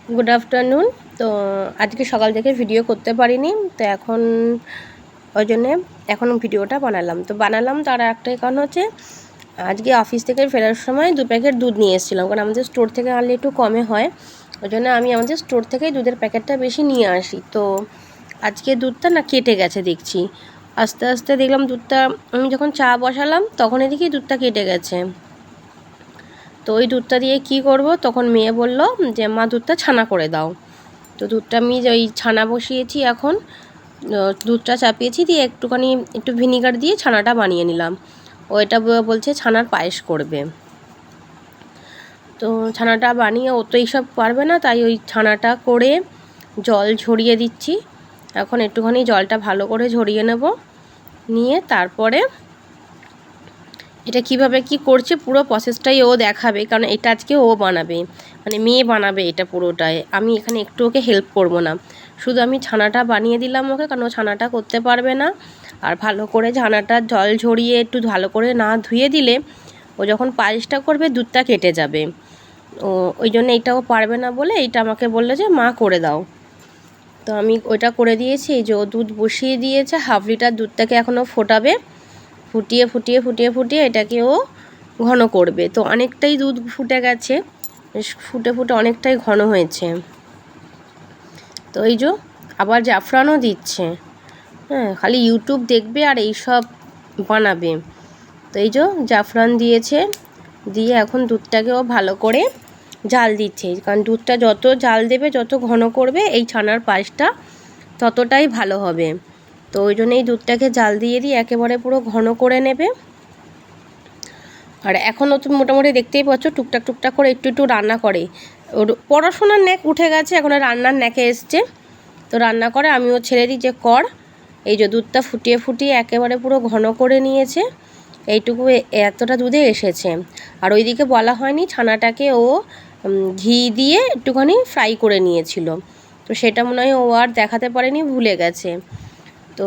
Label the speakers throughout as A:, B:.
A: Good afternoon. তো আজকে সকাল থেকে ভিডিও করতে পারিনি, তো ওই জন্যে এখন ভিডিওটা বানালাম তার একটাই কারণ হচ্ছে আজকে অফিস থেকে ফেরার সময় 2 প্যাকেট দুধ নিয়ে এসেছিলাম, কারণ আমাদের স্টোর থেকে আনলে একটু কমে হয়। ওই জন্য আমি আমাদের স্টোর থেকেই দুধের প্যাকেটটা বেশি নিয়ে আসি। তো আজকে দুধটা না কেটে গেছে দেখছি, আস্তে আস্তে দেখলাম দুধটা, আমি যখন চা বসালাম তখনই দেখি দুধটা কেটে গেছে। তো ওই দুধটা দিয়ে কি করব, তখন মেয়ে বলল যে মা দুধটা ছানা করে দাও। তো দুধটা আমি ওই ছানা বসিয়েছি, এখন দুধটা চাপিয়েছি, দিয়ে একটু ভিনিগার দিয়ে ছানাটা বানিয়ে নিলাম। ও এটা বলছে ছানার পায়েস করবে। তো ছানাটা বানিয়ে ও তো এইসব পারবে না, তাই ওই ছানাটা করে জল ঝরিয়ে দিচ্ছি। এখন একটুখানি জলটা ভালো করে ঝরিয়ে নেব, নিয়ে তারপরে এটা কিভাবে কি করছে পুরো প্রসেসটাই ও দেখাবে, কারণ এটা আজকে ও বানাবে, মানে মেয়ে বানাবে এটা পুরোটাই। আমি এখানে একটু ওকে হেল্প করব না, শুধু আমি ছানাটা বানিয়ে দিলাম ওকে, কারণ ও ছানাটা করতে পারবে না। আর ভালো করে ছানাটা জল ঝরিয়ে একটু ভালো করে না ধুয়ে দিলে ও যখন পায়েসটা করবে দুধটা কেটে যাবে। ওই জন্য এইটা ও পারবে না বলে এইটা আমাকে বললো যে মা করে দাও। তো আমি ওইটা করে দিয়েছি। এই যে ও দুধ বসিয়ে দিয়েছে, 1/2 লিটার দুধটাকে এখনও ফোটাবে, ফুটিয়ে এটাকে ও ঘন করবে। তো অনেকটাই দুধ ফুটে গেছে, ফুটে অনেকটাই ঘন হয়েছে। তো এই যে আবার জাফরানও দিচ্ছে, হ্যাঁ, খালি ইউটিউব দেখবে আর এইসব বানাবে। তো এই যে জাফরান দিয়েছে, দিয়ে এখন দুধটাকে ও ভালো করে জাল দিচ্ছে, কারণ দুধটা যত জাল দেবে যত ঘন করবে এই ছানার পায়েসটা ততটাই ভালো হবে। তো ওই জন্য এই দুধটাকে জাল দিয়ে একেবারে পুরো ঘন করে নেবে। আর এখনও তো মোটামুটি দেখতেই পাচ্ছ টুকটাক করে একটু রান্না করে। ওর পড়াশোনার ন্যাক উঠে গেছে, এখন রান্নার ন্যাকে এসছে। তো রান্না করে আমিও ছেড়ে দিই যে কর। এই যে দুধটা ফুটিয়ে একেবারে পুরো ঘন করে নিয়েছে, এইটুকু এতটা দুধে এসেছে। আর ওইদিকে বলা হয়নি, ছানাটাকে ও ঘি দিয়ে একটুখানি ফ্রাই করে নিয়েছিল, তো সেটা মনে হয় ও আর দেখাতে পারেনি, ভুলে গেছে। তো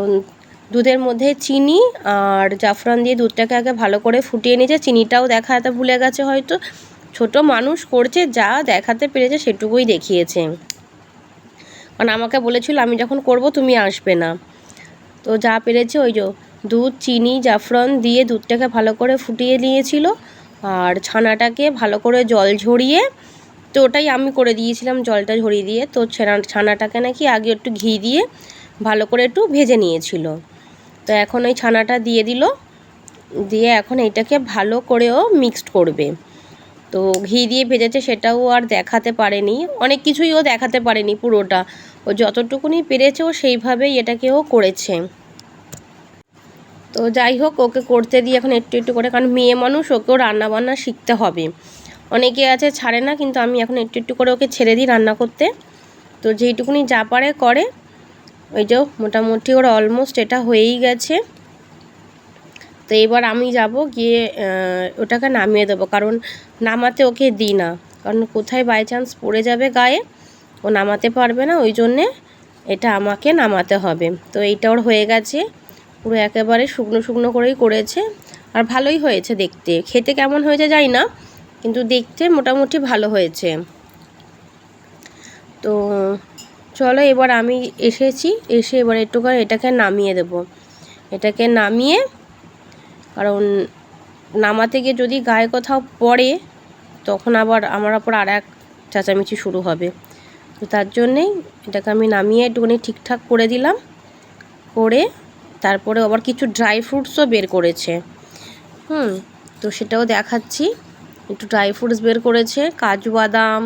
A: দুধের মধ্যে চিনি আর জাফরান দিয়ে দুধটাকে আগে ভালো করে ফুটিয়ে নিয়েছে, চিনিটাও দেখাতে ভুলে গেছে হয়তো, ছোট মানুষ করছে, যা দেখাতে পেরেছে সেটুকুই দেখিয়েছে। কারণ আমাকে বলেছিল আমি যখন করব তুমি আসবে না। তো যা পেরেছে ওই যে দুধ চিনি জাফরান দিয়ে দুধটাকে ভালো করে ফুটিয়ে নিয়েছিল, আর ছানাটাকে ভালো করে জল ঝরিয়ে, তো ওটাই আমি করে দিয়েছিলাম জলটা ঝরিয়ে দিয়ে। তো ছানাটাকে নাকি আগে একটু ঘি দিয়ে ভালো করে একটু ভেজে নিয়েছিল। তো এখন ওই ছানাটা দিয়ে এখন এইটাকে ভালো করেও মিক্সড করবে। তো ঘি দিয়ে ভেজেছে সেটাও আর দেখাতে পারেনি, অনেক কিছুই ও দেখাতে পারেনি পুরোটা, ও যতটুকুনি পেরেছে ও সেইভাবেই এটাকেও করেছে। তো যাই হোক, ওকে করতে দিয়ে এখন একটু করে, কারণ মেয়ে মানুষ, ওকেও রান্নাবান্না শিখতে হবে। অনেকে আছে ছাড়ে না, কিন্তু আমি এখন একটু করে ওকে ছেড়ে দিই রান্না করতে। তো যেইটুকুনি যা পারে করে। ওই যে মোটামুটি ওর অলমোস্ট এটা হয়েই গেছে। তো এবার আমি যাব গিয়ে ওটাকে নামিয়ে দেবো, কারণ নামাতে ওকে দিই না, কারণ কোথায় বাই চান্স পড়ে যাবে গায়ে, ও নামাতে পারবে না, ওই জন্যে এটা আমাকে নামাতে হবে। তো এইটা ওর হয়ে গেছে, পুরো একেবারে শুকনো করেই করেছে। আর ভালোই হয়েছে দেখতে, খেতে কেমন হয়েছে জানি না, কিন্তু দেখতে মোটামুটি ভালো হয়েছে। তো চলো এবার আমি এসে এবার একটুখানি এটাকে নামিয়ে দেব। এটাকে নামিয়ে, কারণ নামাতে গিয়ে যদি গায়ে কোথাও পড়ে তখন আবার আমার ওপর আর এক চেঁচামেচি শুরু হবে। তো তার জন্যেই এটাকে আমি নামিয়ে একটুখানি ঠিকঠাক করে দিলাম, করে তারপরে আবার কিছু ড্রাই ফ্রুটসও বের করেছে। তো সেটাও দেখাচ্ছি। একটু ড্রাই ফ্রুটস বের করেছে, কাজু বাদাম,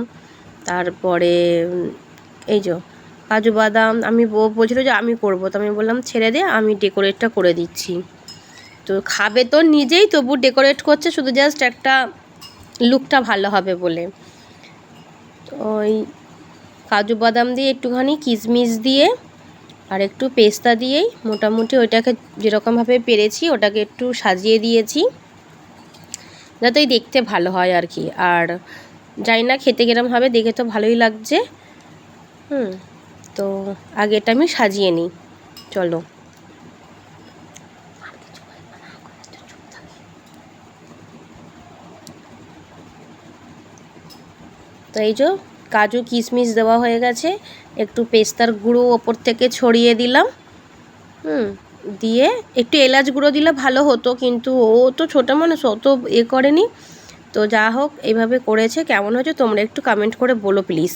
A: তারপরে এই যে কাজু বাদাম। আমি বলছিল যে আমি করবো, তো আমি বললাম ছেড়ে দে, আমি ডেকোরেটটা করে দিচ্ছি। তো খাবে তো নিজেই, তবু ডেকোরেট করছে শুধু জাস্ট একটা লুকটা ভালো হবে বলে। তো ওই কাজু বাদাম দিয়ে একটুখানি কিশমিশ দিয়ে আর একটু পেস্তা দিয়েই মোটামুটি ওইটাকে যেরকমভাবে পেরেছি ওটাকে একটু সাজিয়ে দিয়েছি, যাতে দেখতে ভালো হয় আর কি। আর জানি না খেতে কিরম হবে, দেখে তো ভালোই লাগছে। তো আগে এটা আমি সাজিয়ে নিই, চলো। তো এই যে কাজু কিশমিশ দেওয়া হয়ে গেছে, একটু পেস্তার গুঁড়ো ওপর থেকে ছড়িয়ে দিলাম। দিয়ে একটু এলাচ গুঁড়ো দিলে ভালো হতো, কিন্তু ও তো ছোটো মানুষ, অত করেনি। তো যা হোক এইভাবে করেছে। কেমন হয়েছে তোমরা একটু কমেন্ট করে বলো প্লিজ।